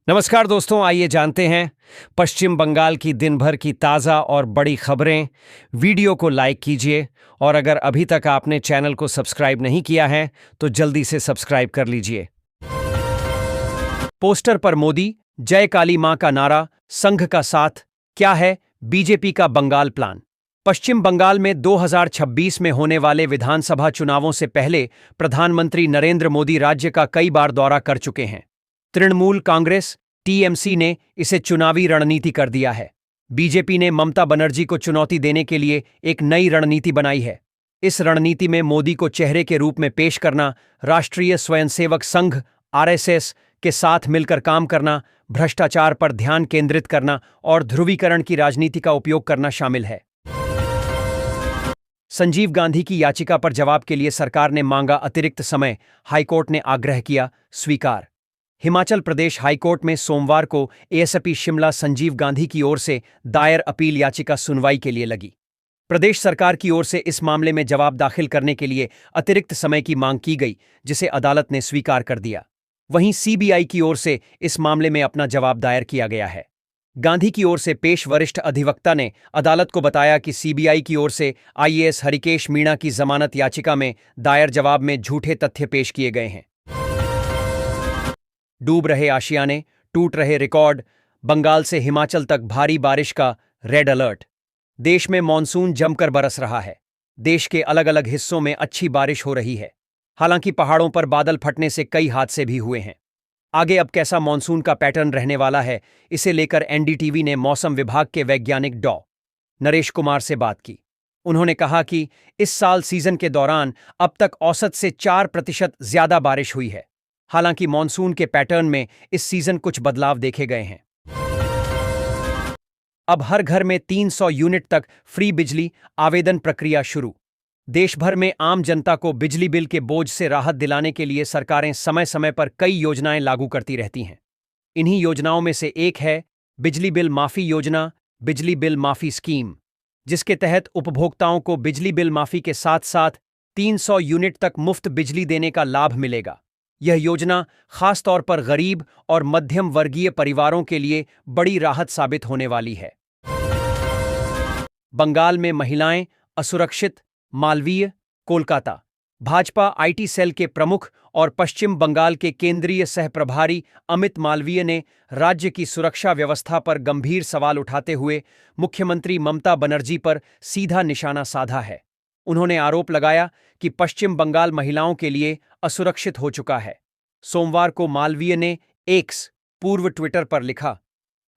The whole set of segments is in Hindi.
नमस्कार दोस्तों, आइए जानते हैं पश्चिम बंगाल की दिन भर की ताज़ा और बड़ी खबरें। वीडियो को लाइक कीजिए और अगर अभी तक आपने चैनल को सब्सक्राइब नहीं किया है तो जल्दी से सब्सक्राइब कर लीजिए। पोस्टर पर मोदी जय काली मां का नारा, संघ का साथ, क्या है बीजेपी का बंगाल प्लान। पश्चिम बंगाल में 2026 में होने वाले विधानसभा चुनावों से पहले प्रधानमंत्री नरेंद्र मोदी राज्य का कई बार दौरा कर चुके हैं। तृणमूल कांग्रेस टीएमसी ने इसे चुनावी रणनीति कर दिया है। बीजेपी ने ममता बनर्जी को चुनौती देने के लिए एक नई रणनीति बनाई है। इस रणनीति में मोदी को चेहरे के रूप में पेश करना, राष्ट्रीय स्वयंसेवक संघ आरएसएस के साथ मिलकर काम करना, भ्रष्टाचार पर ध्यान केंद्रित करना और ध्रुवीकरण की राजनीति का उपयोग करना शामिल है। संजीव गांधी की याचिका पर जवाब के लिए सरकार ने मांगा अतिरिक्त समय, हाईकोर्ट ने आग्रह किया स्वीकार। हिमाचल प्रदेश हाईकोर्ट में सोमवार को एएसपी शिमला संजीव गांधी की ओर से दायर अपील याचिका सुनवाई के लिए लगी। प्रदेश सरकार की ओर से इस मामले में जवाब दाखिल करने के लिए अतिरिक्त समय की मांग की गई, जिसे अदालत ने स्वीकार कर दिया। वहीं सीबीआई की ओर से इस मामले में अपना जवाब दायर किया गया है। गांधी की ओर से पेश वरिष्ठ अधिवक्ता ने अदालत को बताया कि सीबीआई की ओर से आईएएस हरिकेश मीणा की जमानत याचिका में दायर जवाब में झूठे तथ्य पेश किए गए हैं। डूब रहे आशियाने, टूट रहे रिकॉर्ड, बंगाल से हिमाचल तक भारी बारिश का रेड अलर्ट। देश में मानसून जमकर बरस रहा है। देश के अलग अलग हिस्सों में अच्छी बारिश हो रही है। हालांकि पहाड़ों पर बादल फटने से कई हादसे भी हुए हैं। आगे अब कैसा मानसून का पैटर्न रहने वाला है, इसे लेकर एनडीटीवी ने मौसम विभाग के वैज्ञानिक डॉ. नरेश कुमार से बात की। उन्होंने कहा कि इस साल सीजन के दौरान अब तक औसत से 4% ज्यादा बारिश हुई है। हालांकि मॉनसून के पैटर्न में इस सीजन कुछ बदलाव देखे गए हैं। अब हर घर में 300 यूनिट तक फ्री बिजली आवेदन प्रक्रिया शुरू। देश भर में आम जनता को बिजली बिल के बोझ से राहत दिलाने के लिए सरकारें समय समय पर कई योजनाएं लागू करती रहती हैं। इन्हीं योजनाओं में से एक है बिजली बिल माफी योजना, बिजली बिल माफी स्कीम, जिसके तहत उपभोक्ताओं को बिजली बिल माफी के साथ साथ 300 यूनिट तक मुफ्त बिजली देने का लाभ मिलेगा। यह योजना खासतौर पर गरीब और मध्यम वर्गीय परिवारों के लिए बड़ी राहत साबित होने वाली है। बंगाल में महिलाएं असुरक्षित, मालवीय, कोलकाता। भाजपा आईटी सेल के प्रमुख और पश्चिम बंगाल के केंद्रीय सह प्रभारी अमित मालवीय ने राज्य की सुरक्षा व्यवस्था पर गंभीर सवाल उठाते हुए मुख्यमंत्री ममता बनर्जी पर सीधा निशाना साधा है। उन्होंने आरोप लगाया कि पश्चिम बंगाल महिलाओं के लिए असुरक्षित हो चुका है। सोमवार को मालवीय ने एक्स पूर्व ट्विटर पर लिखा,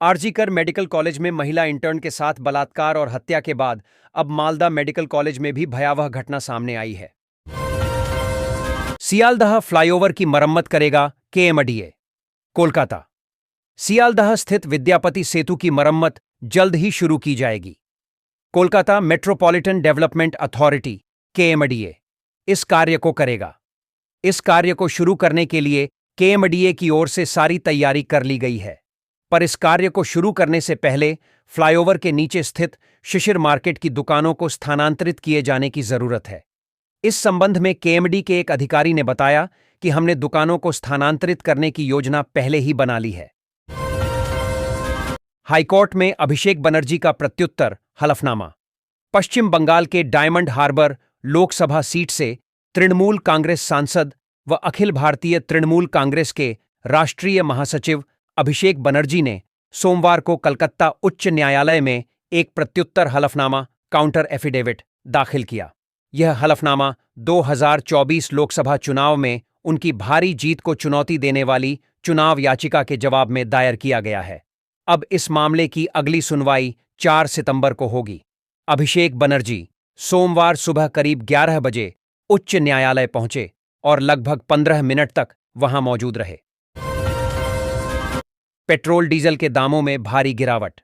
आरजीकर मेडिकल कॉलेज में महिला इंटर्न के साथ बलात्कार और हत्या के बाद अब मालदा मेडिकल कॉलेज में भी भयावह घटना सामने आई है। सियालदह फ्लाईओवर की मरम्मत करेगा केएमडीए। कोलकाता। सियालदह स्थित विद्यापति सेतु की मरम्मत जल्द ही शुरू की जाएगी। कोलकाता मेट्रोपॉलिटन डेवलपमेंट अथॉरिटी केएमडीए इस कार्य को करेगा। इस कार्य को शुरू करने के लिए केएमडीए की ओर से सारी तैयारी कर ली गई है, पर इस कार्य को शुरू करने से पहले फ्लाईओवर के नीचे स्थित शिशिर मार्केट की दुकानों को स्थानांतरित किए जाने की जरूरत है। इस संबंध में केएमडी के एक अधिकारी ने बताया कि हमने दुकानों को स्थानांतरित करने की योजना पहले ही बना ली है। हाईकोर्ट में अभिषेक बनर्जी का प्रत्युत्तर हलफनामा। पश्चिम बंगाल के डायमंड हार्बर लोकसभा सीट से तृणमूल कांग्रेस सांसद व अखिल भारतीय तृणमूल कांग्रेस के राष्ट्रीय महासचिव अभिषेक बनर्जी ने सोमवार को कलकत्ता उच्च न्यायालय में एक प्रत्युत्तर हलफनामा काउंटर एफिडेविट दाखिल किया। यह हलफनामा 2024 लोकसभा चुनाव में उनकी भारी जीत को चुनौती देने वाली चुनाव याचिका के जवाब में दायर किया गया है। अब इस मामले की अगली सुनवाई 4 सितंबर को होगी। अभिषेक बनर्जी सोमवार सुबह करीब 11 बजे उच्च न्यायालय पहुंचे और लगभग 15 मिनट तक वहां मौजूद रहे। पेट्रोल डीजल के दामों में भारी गिरावट।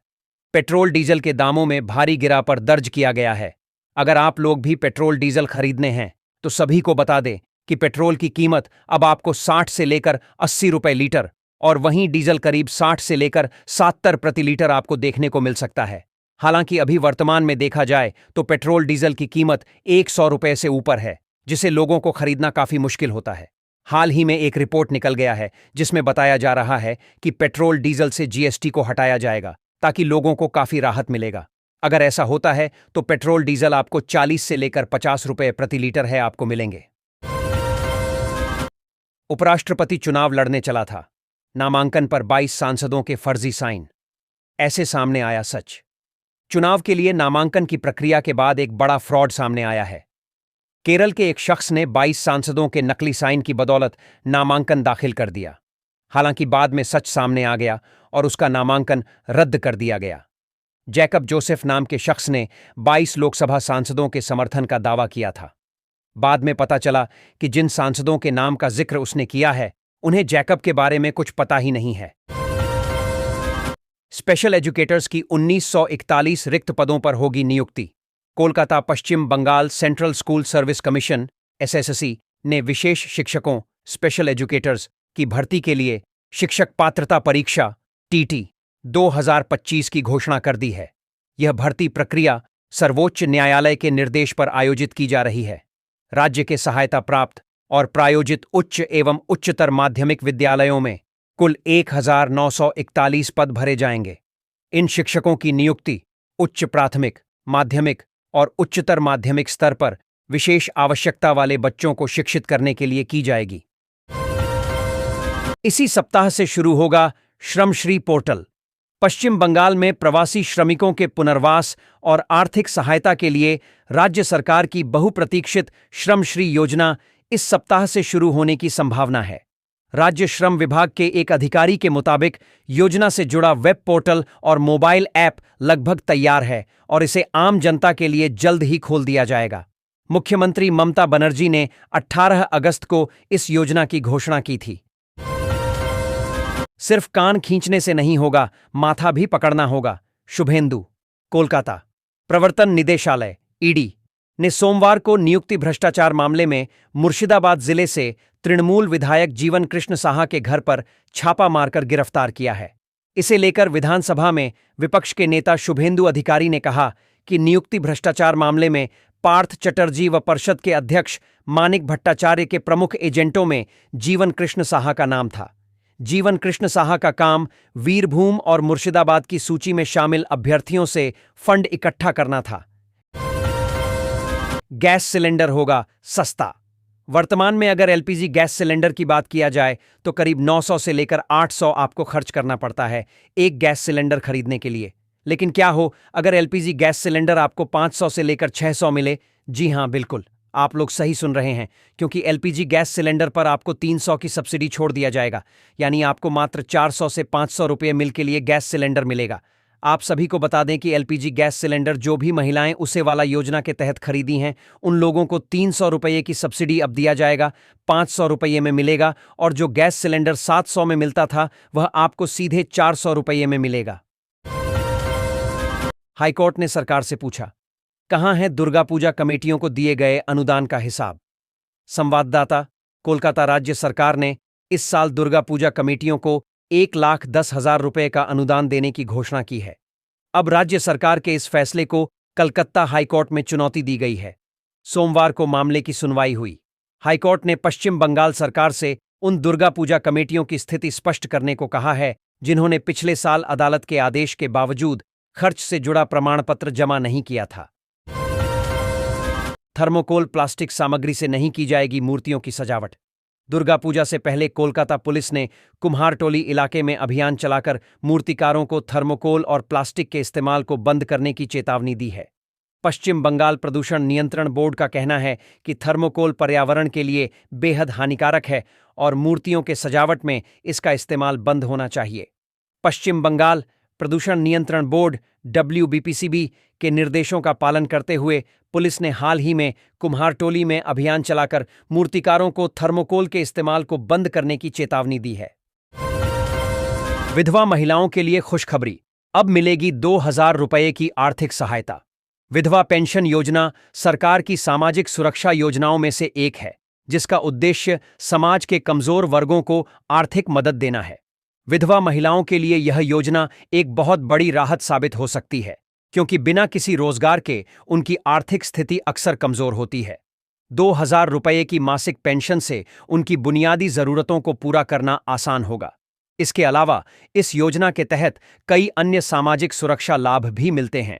पेट्रोल डीजल के दामों में भारी गिरावट दर्ज किया गया है। अगर आप लोग भी पेट्रोल डीजल खरीदने हैं तो सभी को बता दें कि पेट्रोल की कीमत अब आपको 60 से लेकर 80 रुपए लीटर और वहीं डीजल करीब 60 से लेकर 70 प्रति लीटर आपको देखने को मिल सकता है। हालांकि अभी वर्तमान में देखा जाए तो पेट्रोल डीजल की कीमत 100 रुपए से ऊपर है, जिसे लोगों को खरीदना काफी मुश्किल होता है। हाल ही में एक रिपोर्ट निकल गया है जिसमें बताया जा रहा है कि पेट्रोल डीजल से जीएसटी को हटाया जाएगा ताकि लोगों को काफी राहत मिलेगा। अगर ऐसा होता है तो पेट्रोल डीजल आपको 40 से लेकर 50 रुपए प्रति लीटर है आपको मिलेंगे। उपराष्ट्रपति चुनाव लड़ने चला था, नामांकन पर 22 सांसदों के फर्जी साइन। ऐसे सामने आया सच। चुनाव के लिए नामांकन की प्रक्रिया के बाद एक बड़ा फ्रॉड सामने आया है। केरल के एक शख्स ने 22 सांसदों के नकली साइन की बदौलत नामांकन दाखिल कर दिया। हालांकि बाद में सच सामने आ गया और उसका नामांकन रद्द कर दिया गया। जैकब जोसेफ नाम के शख्स ने 22 लोकसभा सांसदों के समर्थन का दावा किया था। बाद में पता चला कि जिन सांसदों के नाम का जिक्र उसने किया है उन्हें जैकब के बारे में कुछ पता ही नहीं है। स्पेशल एजुकेटर्स की 1941 रिक्त पदों पर होगी नियुक्ति। Kolkata Paschim Bangal central school service commission SSC ने विशेष शिक्षकों स्पेशल एजुकेटर्स की भर्ती के लिए शिक्षक पात्रता परीक्षा टीटी 2025 की घोषणा कर दी है। यह भर्ती प्रक्रिया सर्वोच्च न्यायालय के निर्देश पर आयोजित की जा रही है। राज्य के सहायता प्राप्त और प्रायोजित उच्च एवं उच्चतर माध्यमिक विद्यालयों में कुल 1941 पद भरे जाएंगे। इन शिक्षकों की नियुक्ति उच्च प्राथमिक, माध्यमिक और उच्चतर माध्यमिक स्तर पर विशेष आवश्यकता वाले बच्चों को शिक्षित करने के लिए की जाएगी। इसी सप्ताह से शुरू होगा श्रमश्री पोर्टल। पश्चिम बंगाल में प्रवासी श्रमिकों के पुनर्वास और आर्थिक सहायता के लिए राज्य सरकार की बहुप्रतीक्षित श्रमश्री योजना इस सप्ताह से शुरू होने की संभावना है। राज्य श्रम विभाग के एक अधिकारी के मुताबिक योजना से जुड़ा वेब पोर्टल और मोबाइल ऐप लगभग तैयार है और इसे आम जनता के लिए जल्द ही खोल दिया जाएगा। मुख्यमंत्री ममता बनर्जी ने 18 अगस्त को इस योजना की घोषणा की थी। सिर्फ कान खींचने से नहीं होगा, माथा भी पकड़ना होगा। शुभेंदु। कोलकाता प्रवर्तन निदेशालय ईडी ने सोमवार को नियुक्ति भ्रष्टाचार मामले में मुर्शिदाबाद जिले से तृणमूल विधायक जीवन कृष्ण साहा के घर पर छापा मारकर गिरफ्तार किया है। इसे लेकर विधानसभा में विपक्ष के नेता शुभेंदु अधिकारी ने कहा कि नियुक्ति भ्रष्टाचार मामले में पार्थ चटर्जी व परिषद के अध्यक्ष मानिक भट्टाचार्य के प्रमुख एजेंटों में जीवन कृष्ण साहा का नाम था। जीवन कृष्ण साहा का काम वीरभूम और मुर्शिदाबाद की सूची में शामिल अभ्यर्थियों से फंड इकट्ठा करना था। गैस सिलेंडर होगा सस्ता। वर्तमान में अगर एलपीजी गैस सिलेंडर की बात किया जाए तो करीब 900 से लेकर 800 आपको खर्च करना पड़ता है एक गैस सिलेंडर खरीदने के लिए। लेकिन क्या हो अगर एलपीजी गैस सिलेंडर आपको 500 से लेकर 600 मिले? जी हां, बिल्कुल आप लोग सही सुन रहे हैं, क्योंकि एलपीजी गैस सिलेंडर पर आपको 300 की सब्सिडी छोड़ दिया जाएगा। यानी आपको मात्र 400 से 500 रुपये मिल के लिए गैस सिलेंडर मिलेगा। आप सभी को बता दें कि एलपीजी गैस सिलेंडर जो भी महिलाएं उसे वाला योजना के तहत खरीदी हैं उन लोगों को 300 रुपये की सब्सिडी अब दिया जाएगा, 500 रुपये में मिलेगा, और जो गैस सिलेंडर 700 में मिलता था वह आपको सीधे 400 रुपये में मिलेगा। हाईकोर्ट ने सरकार से पूछा, कहां है दुर्गा पूजा कमेटियों को दिए गए अनुदान का हिसाब? संवाददाता। कोलकाता राज्य सरकार ने इस साल दुर्गा पूजा कमेटियों को 1,10,000 रुपये का अनुदान देने की घोषणा की है। अब राज्य सरकार के इस फैसले को कलकत्ता हाईकोर्ट में चुनौती दी गई है। सोमवार को मामले की सुनवाई हुई। हाईकोर्ट ने पश्चिम बंगाल सरकार से उन दुर्गा पूजा कमेटियों की स्थिति स्पष्ट करने को कहा है जिन्होंने पिछले साल अदालत के आदेश के बावजूद खर्च से जुड़ा प्रमाण पत्र जमा नहीं किया था। थर्मोकोल प्लास्टिक सामग्री से नहीं की जाएगी मूर्तियों की सजावट। दुर्गा पूजा से पहले कोलकाता पुलिस ने कुम्हारटोली इलाके में अभियान चलाकर मूर्तिकारों को थर्मोकोल और प्लास्टिक के इस्तेमाल को बंद करने की चेतावनी दी है। पश्चिम बंगाल प्रदूषण नियंत्रण बोर्ड का कहना है कि थर्मोकोल पर्यावरण के लिए बेहद हानिकारक है और मूर्तियों के सजावट में इसका इस्तेमाल बंद होना चाहिए। पश्चिम बंगाल प्रदूषण नियंत्रण बोर्ड WBPCB के निर्देशों का पालन करते हुए पुलिस ने हाल ही में कुम्हारटोली में अभियान चलाकर मूर्तिकारों को थर्मोकोल के इस्तेमाल को बंद करने की चेतावनी दी है। विधवा महिलाओं के लिए खुशखबरी, अब मिलेगी 2,000 रुपये की आर्थिक सहायता। विधवा पेंशन योजना सरकार की सामाजिक सुरक्षा योजनाओं में से एक है जिसका उद्देश्य समाज के कमजोर वर्गों को आर्थिक मदद देना है। विधवा महिलाओं के लिए यह योजना एक बहुत बड़ी राहत साबित हो सकती है क्योंकि बिना किसी रोजगार के उनकी आर्थिक स्थिति अक्सर कमजोर होती है। 2,000 रुपये की मासिक पेंशन से उनकी बुनियादी जरूरतों को पूरा करना आसान होगा। इसके अलावा इस योजना के तहत कई अन्य सामाजिक सुरक्षा लाभ भी मिलते हैं,